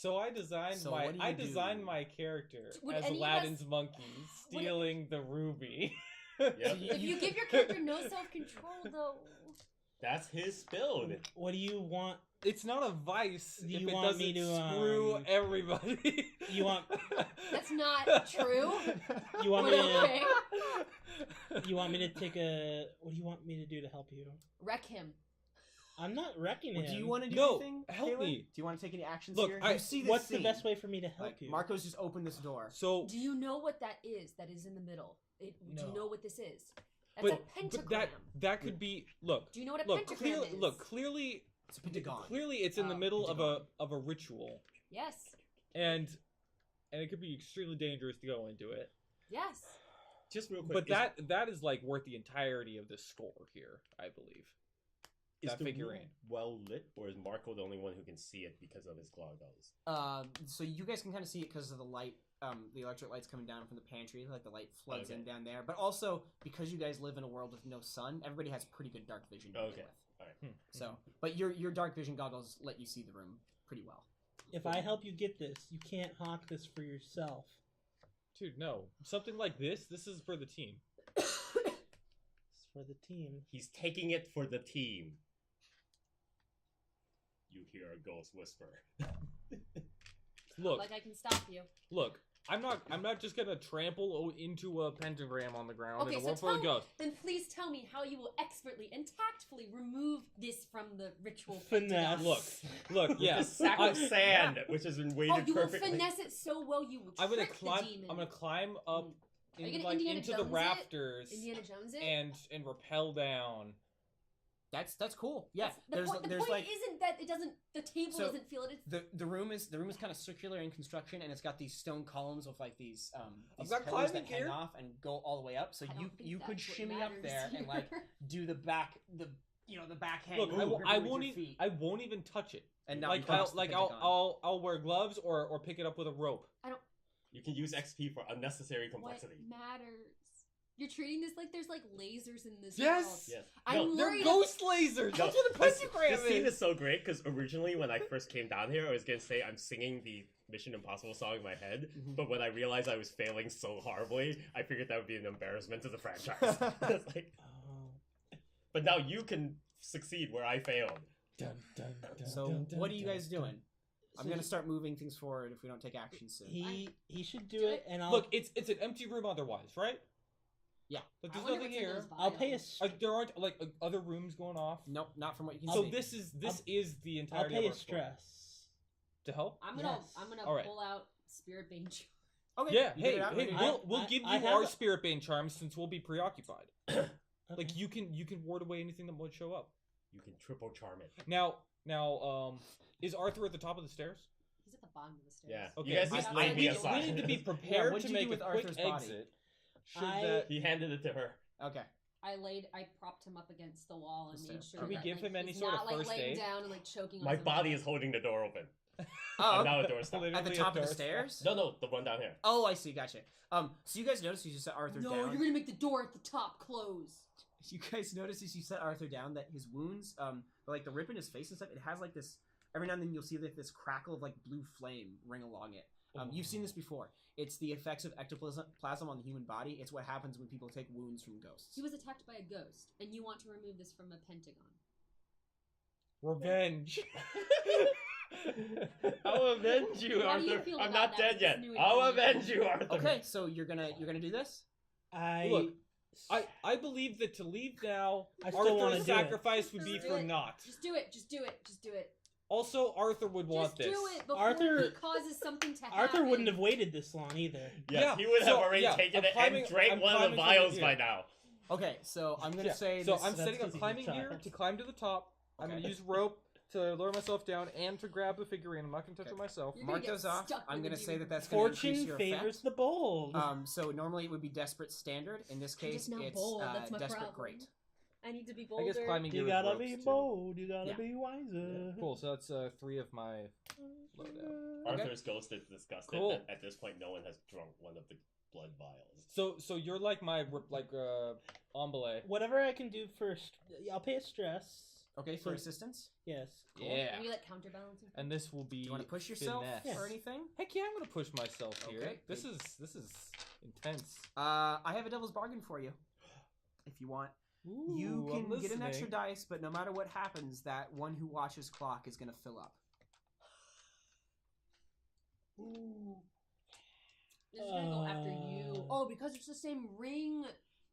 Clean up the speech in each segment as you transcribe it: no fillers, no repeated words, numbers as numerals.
So I designed my character as Aladdin's monkey stealing the ruby. Yep. If you give your character no self-control, though... That's his build. What do you want? It's not a vice if it want doesn't me to, screw everybody. You want... That's not true. You want me to... You want me to take a... What do you want me to do to help you? Wreck him. I'm not wrecking him. Do you want to do anything? Help Caelin? me. Do you want to take any actions Look, here? What's the best way for me to help you? Marco's just opened this door. So... Do you know what that is in the middle? Do you know what this is? That's but, a pentagram. But that could be... Look. Do you know what a pentagram is? Look, clearly... It's a pentagon. Clearly it's in the middle of a ritual. Yes. And it could be extremely dangerous to go into it. Yes. Just real quick. But that is like worth the entirety of the score here, I believe. Is the room well lit, or is Marco the only one who can see it because of his goggles? So you guys can kind of see it because of the light, the electric lights coming down from the pantry. Like the light floods in down there. But also because you guys live in a world with no sun, everybody has pretty good dark vision to begin with. All right. So, but your dark vision goggles let you see the room pretty well. If I help you get this, you can't hawk this for yourself. Dude, no. Something like this is for the team. It's for the team. He's taking it for the team. You hear a ghost whisper. Look. Like I can stop you. Look. I'm not just gonna trample into a pentagram on the ground Okay, and so work for a ghost. Then please tell me how you will expertly and tactfully remove this from the ritual Finesse. pentagon. Look, yeah. The sack of sand, which has been weighted you perfectly. will finesse it so well you will I'm trick gonna the demon. I'm gonna climb up into the Jones rafters Indiana Jones it? and rappel down. That's cool. Yeah. The point isn't that the table doesn't feel it. It's... The room is kind of circular in construction, and it's got these stone columns with like these pillars that hang off and go all the way up. So you could shimmy up there and like do the back backhand. Look, I won't even touch it. And I'll wear gloves or pick it up with a rope. You can use XP for unnecessary complexity. What matters? You're treating this like there's like lasers in this world. Yes. I'm they're ghost lasers. That's what a pentagram is. This scene is so great because originally when I first came down here, I was gonna say I'm singing the Mission Impossible song in my head, but when I realized I was failing so horribly, I figured that would be an embarrassment to the franchise. But now you can succeed where I failed. What are you guys doing? I'm gonna start moving things forward if we don't take action soon. He should do it, and I'll... Look, it's an empty room otherwise, right? Yeah. But there's nothing here. I'll pay a... there aren't other rooms going off. Nope, not from what you can see. So this is the entirety. I'll pay a stress to help. I'm gonna pull out Spirit Bane. Okay. Yeah. Hey, we'll give you our Spirit Bane charms since we'll be preoccupied. Like you can ward away anything that might show up. You can triple charm it. Now, is Arthur at the top of the stairs? He's at the bottom of the stairs. Yeah. Okay. You guys just laid me aside. We need to be prepared to make a quick exit. He handed it to her. Okay. I propped him up against the wall and made sure. Can we give him any sort of first aid? Not laying down and choking. My body is holding the door open. I'm now a doorstop. At the top of the stairs? No, the one down here. Oh, I see. Gotcha. So you guys notice as you set Arthur down. No, you're gonna make the door at the top close. You guys notice as you set Arthur down that his wounds, like the rip in his face and stuff, it has like this. Every now and then you'll see like this crackle of like blue flame ring along it. You've seen this before. It's the effects of ectoplasm on the human body. It's what happens when people take wounds from ghosts. He was attacked by a ghost, and you want to remove this from a pentagon. Revenge. I'll avenge you, Arthur. I'm not dead yet. I'll avenge you, Arthur. Okay, so you're gonna do this? I believe that to leave now, Arthur's sacrifice would be for naught. Just do it. Just do it. Also, Arthur would want this. Just do it before he causes something to happen. Arthur wouldn't have waited this long either. Yes, he would have already taken it and drank one of the vials by now. Okay, so I'm going to say... So I'm setting up climbing here to climb to the top. I'm going to use rope to lower myself down and to grab the figurine. I'm not going to touch it myself. Mark goes off. I'm going to say that's going to increase your effect. Fortune favors the bold. So normally it would be Desperate Standard. In this case, it's Desperate Great. I need to be bolder. I guess climbing you gotta be bold. You gotta be wiser. Yeah. Cool. So that's 3 of my loadout. Arthur's ghost is disgusted that at this point no one has drunk one of the blood vials. So you're like my embele. Whatever I can do first, I'll pay a stress. Okay, for assistance. Yes. Cool. Yeah. Can we like counterbalance? And this will be. Do you want to push yourself finesse. or anything? Heck yeah, I'm gonna push myself here. Okay. This is intense. I have a devil's bargain for you. If you want, Ooh, you I'm can get an extra listening. dice, but no matter what happens, that one who watches clock is going to fill up. Ooh. This is gonna go after you. Oh, because it's the same ring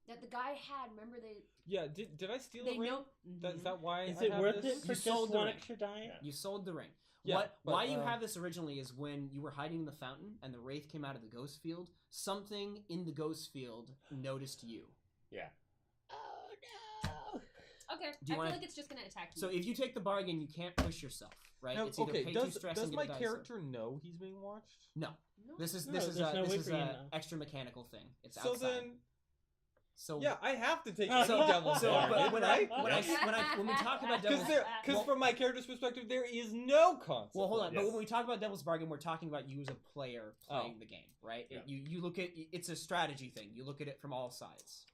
that the guy had. Remember they? Yeah. Did I steal They the ring? know. Is that why? Is I it have worth this? it for You just sold the one ring. extra die? Yeah. You sold the ring. Yeah, but, why you have this originally is when you were hiding in the fountain and the wraith came out of the ghost field, something in the ghost field noticed you. Yeah. Oh no! Okay. Do you I wanna- feel like it's just gonna attack you. So if you take the bargain, you can't push yourself, right? Now, It's either okay. pay Does two stress does and my get a dice or- character know he's being watched? No. No. This is No, this is there's no this way is for you to a know. extra mechanical thing. It's So outside. then, So yeah, I have to take So- any devil's so bargain, but when right? when we talk about devil's Because from my character's perspective, there is no consequence. well, hold on. Yes. But when we talk about devil's bargain, we're talking about you as a player playing Oh. the game, right? Yeah. You look at it's a strategy thing. You look at it from all sides.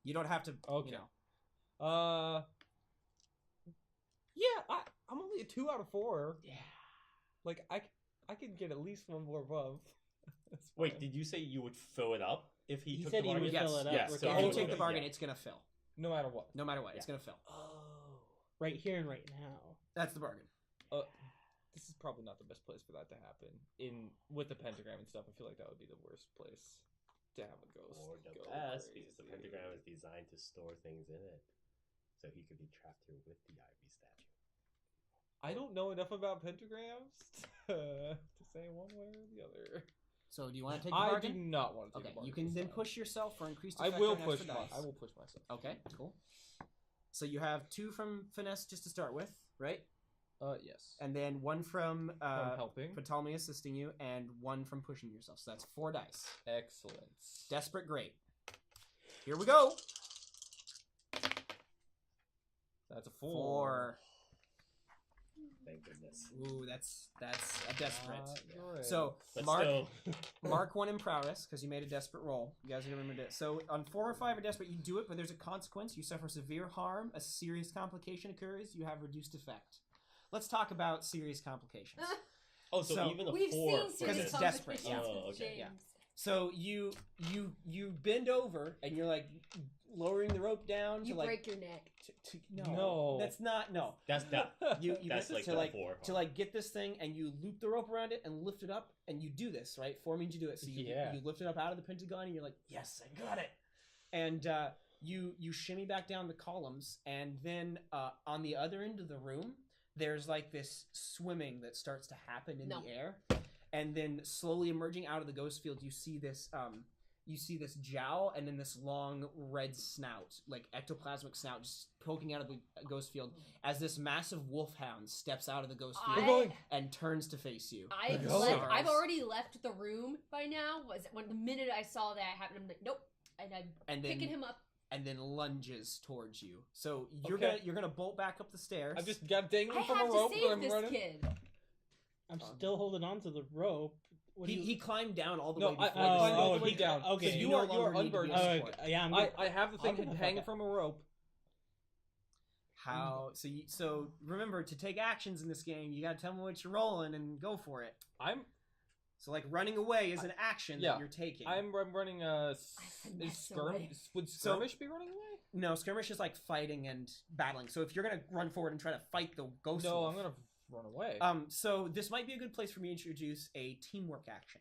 You don't have to. Okay. You know. Yeah, I'm only a 2 out of 4. Yeah. Like I could get at least one more above. That's Wait, fine. did you say you would fill it up if he He took said the he bargain? would Yes. fill it up. Yeah, so If you Oh, take the okay, bargain, yeah. it's gonna fill. no matter what? No matter what, it's Yeah. gonna fill. Oh, Right here and right now. That's the bargain. this is probably not the best place for that to happen. With the pentagram and stuff, I feel like that would be the worst place to have a ghost. Or the go best, because the crazy. pentagram is designed to store things in it. So he could be trapped here with the ivy statue. I don't know enough about pentagrams to say one way or the other. So do you want to take the I do bargain? not want to take Okay, the bargain. you can this then time. push yourself for increased I effect will on push. extra dice. I will push myself. Okay, cool. So you have 2 from finesse just to start with, right? Yes. And then 1 from From helping. Ptolemy assisting you, and 1 from pushing yourself. So that's 4 dice. Excellent. Desperate, great. Here we go. That's a 4. 4. Thank goodness. Ooh, that's a desperate. Great. So But mark still, mark 1 in prowess because you made a desperate roll. You guys are gonna remember it. So on 4 or 5 are desperate, you do it, but there's a consequence. You suffer severe harm. A serious complication occurs. You have reduced effect. Let's talk about serious complications. so even a We've 4 seen for serious it's this. desperate, complications yeah. Oh, with okay, James. yeah. So you bend over and you're like lowering the rope down You to like break your neck. No. that's not no. That's that. You That's to like to the like 4. to like get this thing and you loop the rope around it and lift it up and you do this right. 4 means you do it. So you Yeah. you lift it up out of the pentagon and you're like, yes, I got it. And you shimmy back down the columns and then on the other end of the room there's like this swimming that starts to happen in the air, and then slowly emerging out of the ghost field you see this jowl and then this long red snout, like ectoplasmic snout, just poking out of the ghost field as this massive wolfhound steps out of the ghost We're field going. and turns to face you. I've Go. I've already left the room by now. Was when the minute I saw that happen, I'm like, nope. And I'm And then picking him up. and then lunges towards you. So you're Okay. gonna bolt back up the stairs. I've just got I dangling from a have to rope. save I'm this running. kid. I'm still holding on to the rope. What do you... He climbed down all the No, way I before. climbed all the the way down. Okay. So you you no are longer need to be unburdened. a Oh, support. yeah, I'm I have the thing I'll get the fuck hanging out. from a rope. How so remember to take actions in this game, you gotta tell me what you're rolling and go for it. So like running away is an action yeah, that you're taking. I'm running a finesse away. Would So- skirmish be running away? No, skirmish is like fighting and battling. So if you're gonna run forward and try to fight the ghost No, wolf, I'm gonna run away. So this might be a good place for me to introduce a teamwork action.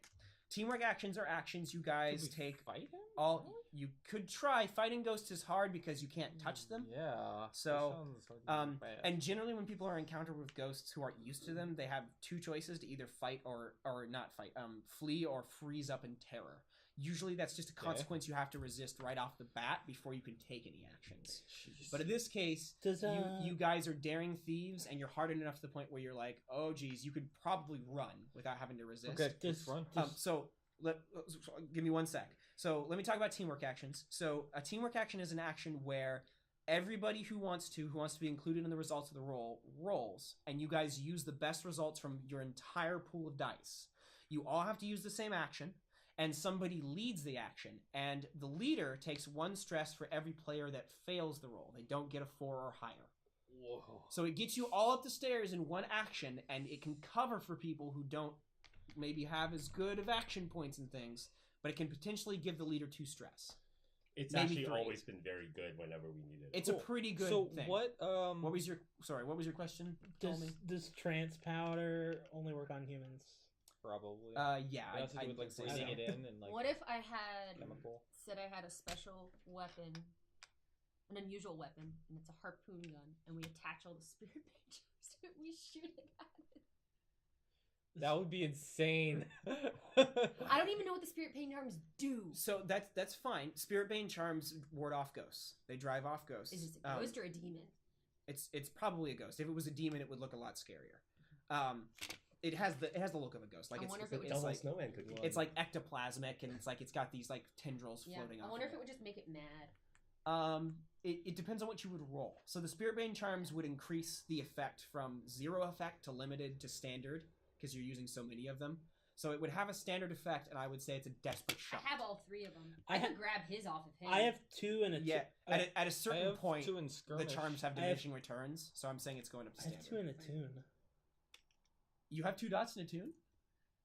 Teamwork actions are actions you guys Could we take. fight him? All you could try. Fighting ghosts is hard because you can't touch them. Yeah. So, that sounds bad. And generally, when people are encountered with ghosts who aren't used to them, they have 2 choices to either fight or not fight. Flee or freeze up in terror. Usually, that's just a consequence you have to resist right off the bat before you can take any actions. Jeez. But in this case, Does, you guys are daring thieves, and you're hardened enough to the point where you're like, oh, geez, you could probably run without having to resist. Okay, Does- let's run. So give me 1 sec. So let me talk about teamwork actions. So a teamwork action is an action where everybody who wants to be included in the results of the roll rolls, and you guys use the best results from your entire pool of dice. You all have to use the same action, and somebody leads the action, and the leader takes 1 stress for every player that fails the roll. They don't get a 4 or higher. Whoa. So it gets you all up the stairs in one action, and it can cover for people who don't maybe have as good of action points and things, but it can potentially give the leader 2 stress. It's Maybe actually 3. always been very good whenever we need it. It's a pretty good thing. What was your question? Does trance powder only work on humans? Probably. Yeah, it has to do with like breathing it in and like. What if I had chemical? said I had a special weapon, an unusual weapon, and it's a harpoon gun, and we attach all the spirit pictures and we shoot it at it? That would be insane. I don't even know what the spirit pain charms do. So that's fine. Spirit Bane charms ward off ghosts. They drive off ghosts. Is it a ghost or a demon? It's probably a ghost. If it was a demon, it would look a lot scarier. It has the look of a ghost. Like I wonder if it would it's just like snowman cookie. it's like ectoplasmic, and it's got these like tendrils floating off. I wonder of if it would just make it mad. It depends on what you would roll. So the Spirit Bane charms would increase the effect from 0 effect to limited to standard, because you're using so many of them. So it would have a standard effect, and I would say it's a desperate shot. I have all 3 of them. I can grab his off of him. I have 2 and a 2. Yeah, at a certain point, 2 in the skirmish. charms have diminishing returns, so I'm saying it's going up to I standard. have 2 and a tune. You have 2 dots and a tune?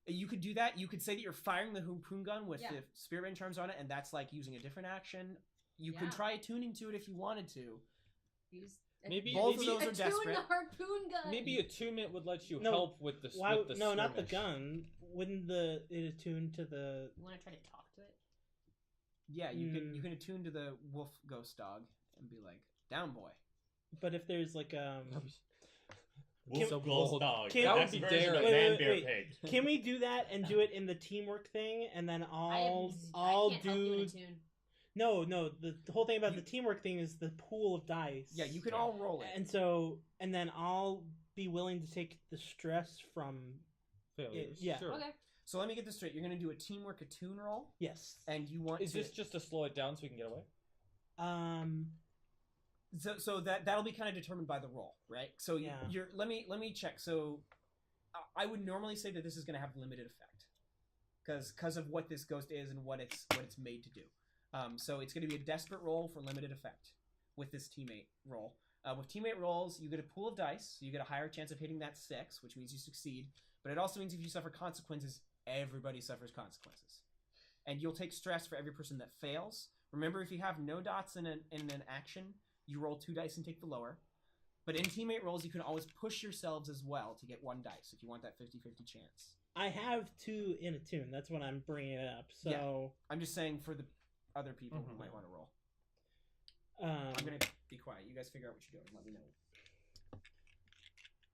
You could do that. You could say that you're firing the harpoon gun with the Spirit Bane charms on it, and that's like using a different action. You could try attuning to it if you wanted to. Maybe both of those are desperate. The harpoon gun. Maybe attunement would let you help with the with the no, not the skirmish. gun. Wouldn't it attune to the? You want to try to talk to it? Yeah, you can attune to the wolf ghost dog and be like, "Down, boy." But if there's like Wolf ghost dog. That would be daring. Man, bear, pig. Can we do that and do it in the teamwork thing, and then I'll help you in a tune. No. The whole thing about the teamwork thing is the pool of dice. Yeah, you can all roll it, and then I'll be willing to take the stress from failures. Yeah. Sure. Okay. So let me get this straight. You're going to do a teamwork attune roll. Yes. And you want Is this just to slow it down so we can get away? So that'll be kind of determined by the roll, right? So you're let me check. So I would normally say that this is going to have limited effect because of what this ghost is and what it's made to do. So it's going to be a desperate roll for limited effect with this teammate roll. With teammate rolls, you get a pool of dice, so you get a higher chance of hitting that 6, which means you succeed. But it also means if you suffer consequences, everybody suffers consequences, and you'll take stress for every person that fails. Remember, if you have no dots in an action, you roll 2 dice and take the lower. But in teammate rolls, you can always push yourselves as well to get 1 dice if you want that 50-50 chance. I have 2 in a tune. That's what I'm bringing it up. So yeah. I'm just saying for the other people who might want to roll. I'm going to be quiet. You guys figure out what you're doing. Let me know.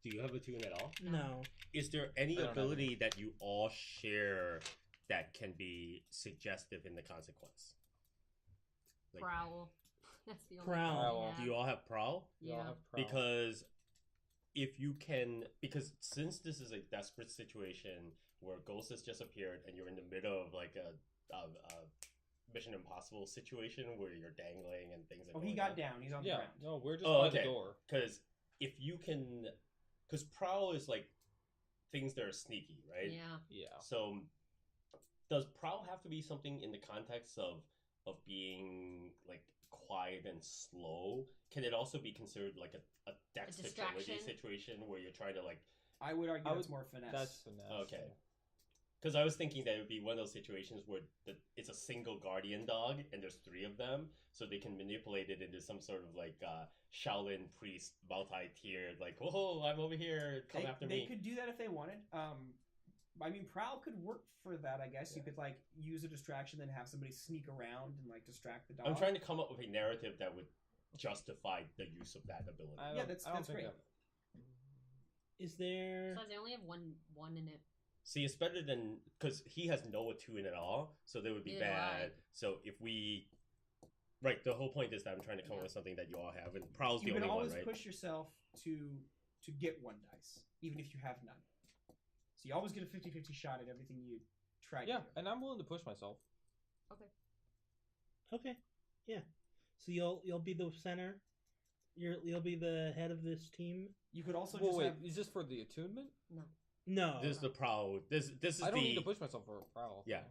Do you have a tune at all? No. Is there any ability that you all share that can be suggestive in the consequence? Like, Prowl. That's the only Prowl. Do you all have Prowl? Yeah. Because if you can, because since this is a desperate situation where Ghost has just appeared and you're in the middle of like a Mission Impossible situation where you're dangling and things. He got down. He's on the ground. No, we're just by the door. Because if you can, because Prowl is like things that are sneaky, right? Yeah. So does Prowl have to be something in the context of being like quiet and slow? Can it also be considered like a dexterity situation where you're trying to like? I would argue it's more finesse. That's finesse. Okay. Because I was thinking that it would be one of those situations where it's a single guardian dog and there's 3 of them, so they can manipulate it into some sort of like Shaolin priest multi-tiered, like, oh, I'm over here, come after me. They could do that if they wanted. I mean, Prowl could work for that, I guess. Yeah. You could like use a distraction, then have somebody sneak around and like distract the dog. I'm trying to come up with a narrative that would justify the use of that ability. That's great. Is there? So they only have one in it. See, it's better than because he has no attune at all, so they would be bad. So if we, right, the whole point is that I'm trying to come up with something that you all have, and Prowl's the only one, right? You can always push yourself to get 1 dice, even if you have none. So you always get a 50-50 shot at everything you try to do. And I'm willing to push myself. Okay. Yeah. So you'll be the center. You'll be the head of this team. You could also is this for the attunement? No. This is the Prowl. This is I don't need to push myself for a Prowl. Yeah.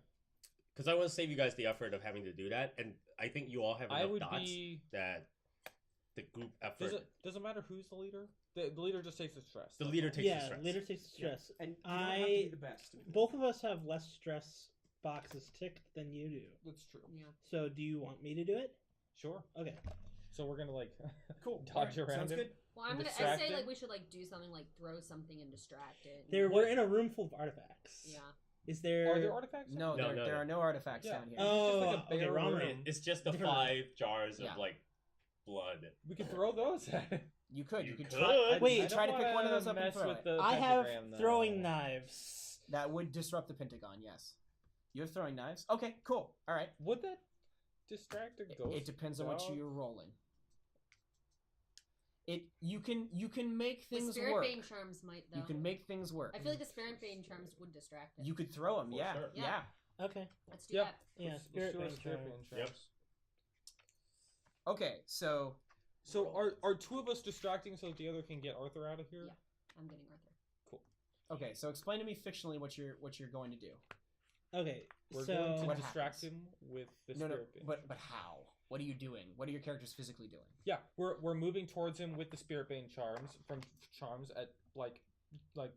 Because I want to save you guys the effort of having to do that, and I think you all have enough dots that the group effort. Does it matter who's the leader? The leader just takes the stress. The leader takes the stress. Yeah, leader takes the stress. And you don't have to be the best. Both of us have less stress boxes ticked than you do. That's true. Yeah. So do you want me to do it? Sure. Okay. So we're gonna like Cool. dodge around Sounds him. good. Well, I Distract say him? like we should like do something like throw something and distract it. We're in a room full of artifacts. Yeah. Is there? Are there artifacts? No, there are no artifacts Yeah. down here. Oh, It's just like a okay, bare wrong room. room. It's just the Different 5 jars of Yeah. like blood. We could throw those at it. You could. You You could could. try. Wait, I'd try to pick one of those up and mess throw with it. the I have pentagram, though. throwing knives. That would disrupt the pentagon. Yes. You have throwing knives. Okay. Cool. All right. Would that distract a ghost? It depends on what dog? you're rolling. You can make The things spirit work. bane charms might though. You can make things work. I feel like the spirit bane charms would distract it. You could throw them. For Yeah. sure. Yeah. Okay. Let's do Yeah. that. Yeah, Let's spirit do a bane spirit charm. bane Yep. charms. Okay. So So are 2 of us distracting so the other can get Arthur out of here? Yeah. I'm getting Arthur. Cool. okay. So explain to me fictionally what you're going to do. Okay. We're so going to What distract happens? him with the No, spirit bane. but how? What are you doing? What are your characters physically doing? Yeah, we're moving towards him with the spirit bane charms at like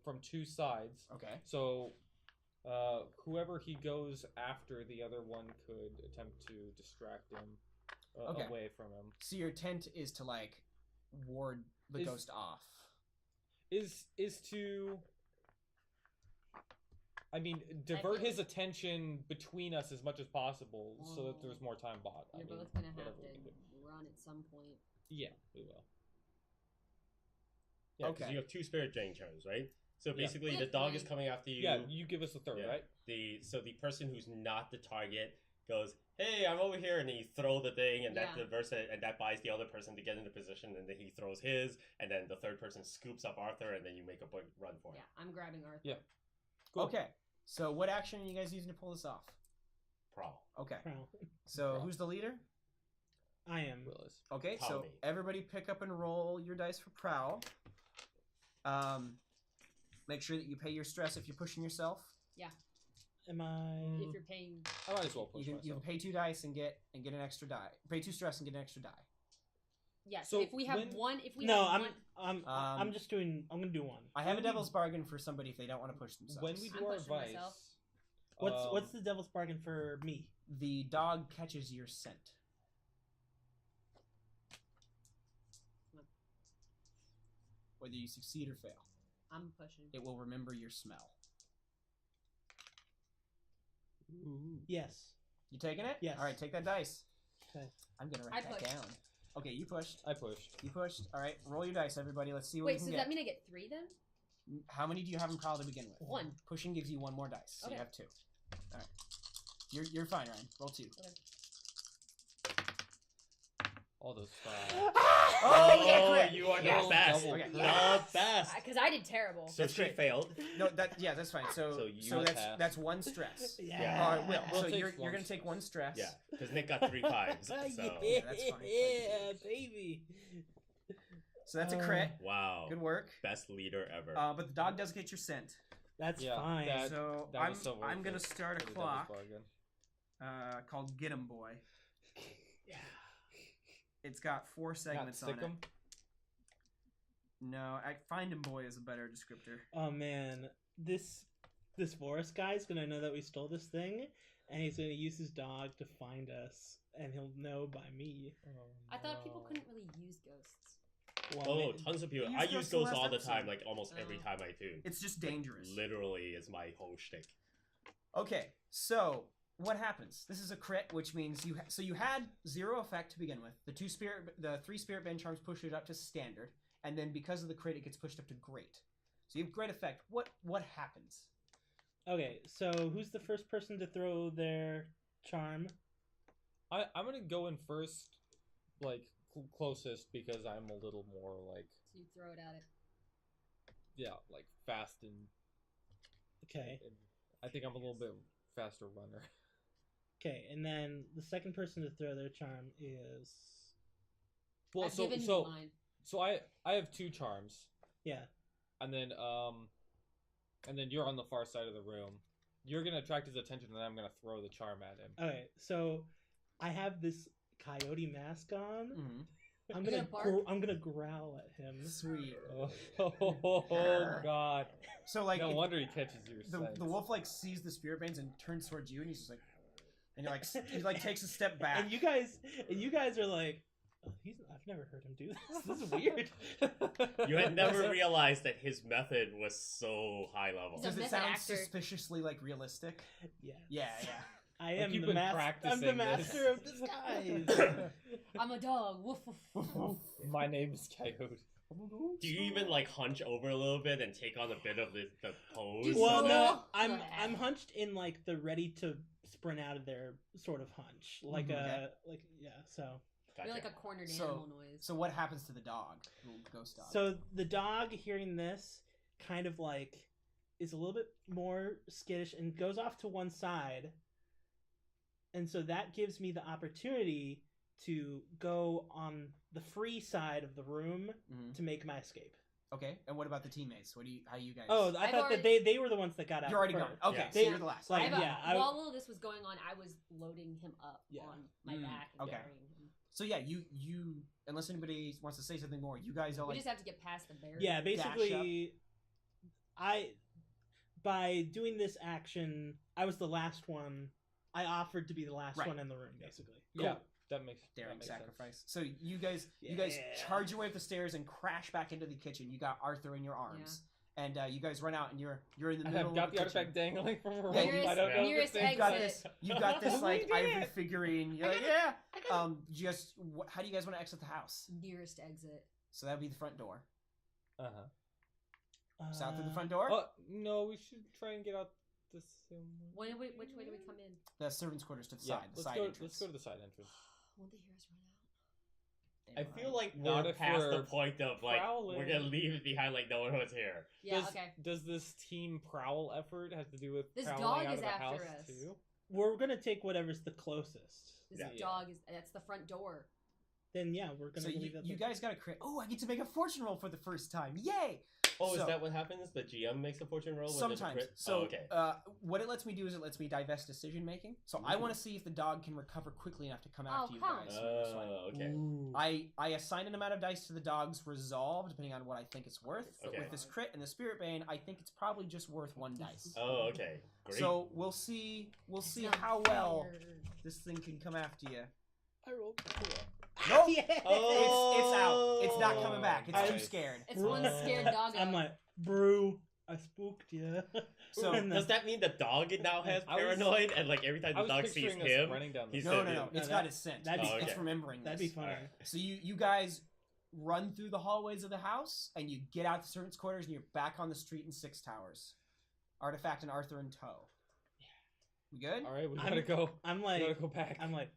from 2 sides. Okay. So whoever he goes after, the other one could attempt to distract him Okay. away from him. So your intent is to like ward the Is- ghost off. Is to divert feel- his attention between us as much as possible so that there's more time bought. You're I mean, both gonna have whatever we to can do. run at some point. Yeah, we will. Yeah, because Okay. you have 2 spirit drain charms, right? So Yeah. basically, We the have dog is 3. coming after you. Yeah, you give us the third, Yeah. right? The person who's not the target goes, "Hey, I'm over here," and then you throw the thing, and that Yeah. diverts it, and that buys the other person to get into position, and then he throws his, and then the third person scoops up Arthur, and then you make a big run for it. Yeah, I'm grabbing Arthur. Yeah. Cool. Okay. So what action are you guys using to pull this off? Prowl. Okay. Prowl. So Prowl. who's the leader? I am. Willis. Okay. So Ptolemy. everybody pick up and roll your dice for prowl. Make sure that you pay your stress if you're pushing yourself. Am I? If you're paying, I might as well push You can myself. pay 2 dice and get an extra die. Pay 2 stress and get an extra die. yes. So if we have when- one, if we No, have I'm one, I'm just doing. I'm gonna do one. I have a When we- devil's bargain for somebody if they don't want to push themselves. When we I'm do our pushing vice, myself. What's the devil's bargain for me? The dog catches your scent. Whether you succeed or fail, I'm pushing. it will remember your smell. Yes. You taking it? Yes. All right, take that dice. Okay. I'm gonna I write that pushed. down. Okay, you pushed. I pushed. You pushed. All right, roll your dice, everybody. Let's see what Wait, we so can does get. that mean I get 3 then? How many do you have in prowl to begin with? 1. Pushing gives you 1 more dice, so you Okay. have 2. All right, you're fine, Ryan. Roll 2. All those five. Oh, you got a Oh, crit. you are Yes. the best. Double Okay. The crit. best. Because I did terrible. So That's she great. failed. No, that's fine. So So you that's pass. 1 stress. Yeah. All right, Will. Will So takes you're one gonna take 1 stress. Yeah, because Nick got 3 fives. So yeah, that's fine. baby. So that's a crit. wow, Good work. best leader ever. But the dog does get your scent. That's Yeah, fine. that- So that I'm was so worth I'm gonna it start a for the devil's clock bargain. called Get 'em Boy. Yeah. It's got 4 Not segments on stick 'em. it. No, Find 'em Boy is a better descriptor. Oh man, this forest guy's gonna know that we stole this thing, and he's gonna use his dog to find us, and he'll know by me. I thought people no. couldn't really use ghosts. Well, Oh, ma- tons of people. You I used use those ghosts last all the episode. time, like almost every time I tune. It's just dangerous. Literally is my whole shtick. Okay, so what happens? This is a crit, which means you had 0 effect to begin with. The 3 spirit band charms push it up to standard, and then because of the crit, it gets pushed up to great. So you have great effect. What happens? Okay, so who's the first person to throw their charm? I'm gonna go in first, like closest, because I'm a little more like So you throw it at it. like fast and Okay. I think I'm a little bit faster runner. Okay, and then the second person to throw their charm is Well, I've given you mine. so I have 2 charms, yeah. and then you're on the far side of the room. You're gonna attract his attention, and I'm gonna throw the charm at him. Okay, so I have this coyote mask on, Mm-hmm. I'm gonna gonna bark? I'm gonna growl at him. Sweet. Oh god. So like No it- wonder he catches your scent. the wolf like sees the spirit banes and turns towards you, and he's just like, and you're like, he like takes a step back. And you guys are like, oh, I've never heard him do this. This is weird. You had never realized that his method was so high level. He's a Does it method sound actor. suspiciously like realistic? Yeah. Yeah. I Like am you've the been I'm the practicing master this. of disguise. I'm a dog. Woof woof. My name is Coyote. Do you even like hunch over a little bit and take on a bit of the pose? You Well, saw- no, Yeah. I'm hunched in like the ready to sprint out of there sort of hunch, like Okay. So Gotcha. You're like a cornered So- animal noise. So what happens to the dog, the ghost dog? so the dog hearing this kind of like is a little bit more skittish and goes off to one side, and so that gives me the opportunity to go on the free side of the room Mhm. to make my escape. Okay, and what about the teammates? How you guys? Oh, I I've thought that already- they were the ones that got out. you're already first. gone. Okay, Yeah. so They- you're the last. like, Okay. While all this was going on, I was loading him up Yeah. on my back and okay. burying him. So yeah, you unless anybody wants to say something more, you guys are We like just have to get past the barrier. Yeah, dash basically, by doing this action, I was the last one. I offered to be the last Right. one in the room, basically. Yeah, that makes daring sense. sacrifice. So you guys Yeah. charge your way up the stairs and crash back into the kitchen. You got Arthur in your arms, and you guys run out and you're in the I middle have got of the the artifact kitchen. dangling from a rope. Nearest- I don't know. nearest if it's You've got exit. this. You've got this We like did ivory it. figurine. You're I like, got yeah. I got How do you guys want to exit the house? nearest exit. So that would be the front door. Uh-huh. South of the front door. Oh no, we should try and get out the same. Which way do we come in? The servants' quarters to the Yeah, side. The let's side go. entrance. Let's go to the side entrance. Won't the heroes run out? I Damn feel right. like Not we're if past the we're point of like prowling. we're gonna leave it behind like no one was here. Yeah, does, okay. Does this team prowl effort have to do with This prowling dog out is of the after house us. too? We're gonna take whatever's the closest. This Yeah. dog that's the front door. Then yeah, we're gonna So leave that. you guys got to create. Oh, I get to make a fortune roll for the first time! Yay! Oh, So- is that what happens? The GM makes a fortune roll. when there's a Sometimes. crit? So, oh, okay. what it lets me do is it lets me divest decision making. So I want to see if the dog can recover quickly enough to come after you come. guys. when you're swinging. Okay. I assign an amount of dice to the dog's resolve, depending on what I think it's worth. But Okay. with this crit and the spirit bane, I think it's probably just worth one dice. Oh, okay. Great. So we'll see. We'll It's see not how well fair. this thing can come after you. I rolled 4. Nope. Yeah. Oh. It's out. It's not coming back. It's too Nice. scared. It's one scared dog. I'm like, brew. I spooked you. So- And Does that mean the dog now has I was- paranoid and like every time I the was dog sees picturing us him? running down the he's No, so no, no. good. It's No, got that- its scent. that'd be- It's okay. remembering that'd this. be funny. Alright. So you guys run through the hallways of the house, and you get out the servants' quarters, and you're back on the street in Six Towers. Artifact and Arthur in tow. We good? All right, we I'm- gotta go. I'm We gotta like, go back. I'm like,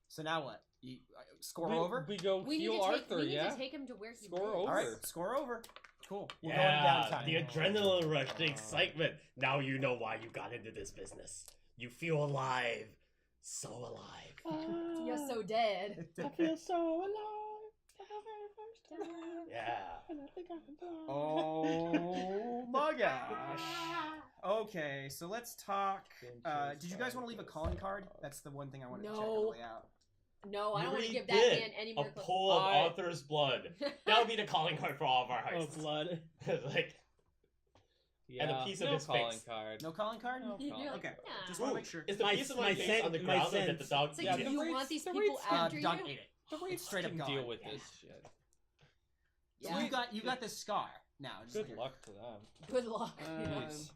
So now what? You score we, over? We go We need heal to take. Arthur. We need Yeah. to take him to where he Score lives. over. All right, score over. Cool. We're Yeah, going the to downtime. adrenaline rush, the excitement. Now you know why you got into this business. You feel alive. So alive. You're so dead. I feel so alive. For the very first time. Yeah. And I think I can fly. Oh my gosh. Okay, so let's talk. Did you guys want to leave a calling card? That's the one thing I wanted to check on the No. way out. No, I You don't want to already give that did. man any A more. pool of I- Arthur's blood. That would be the calling card for all of our Oh, heists. blood. Like, Yeah. and a piece of no his calling face. card. No calling card? No You're calling like, Okay. nah. Just want ooh, to make sure. is the My- piece of my my face scent- on the my ground or did the sense- dog It's like, Yeah, eat do it? you the want these the people rates- after Dog you? ate it. The It's Wraiths straight up can gone. deal with Yeah. this shit. So Yeah. you got this scar now. Just Good like- luck to them. Good luck. Uh, Jeez.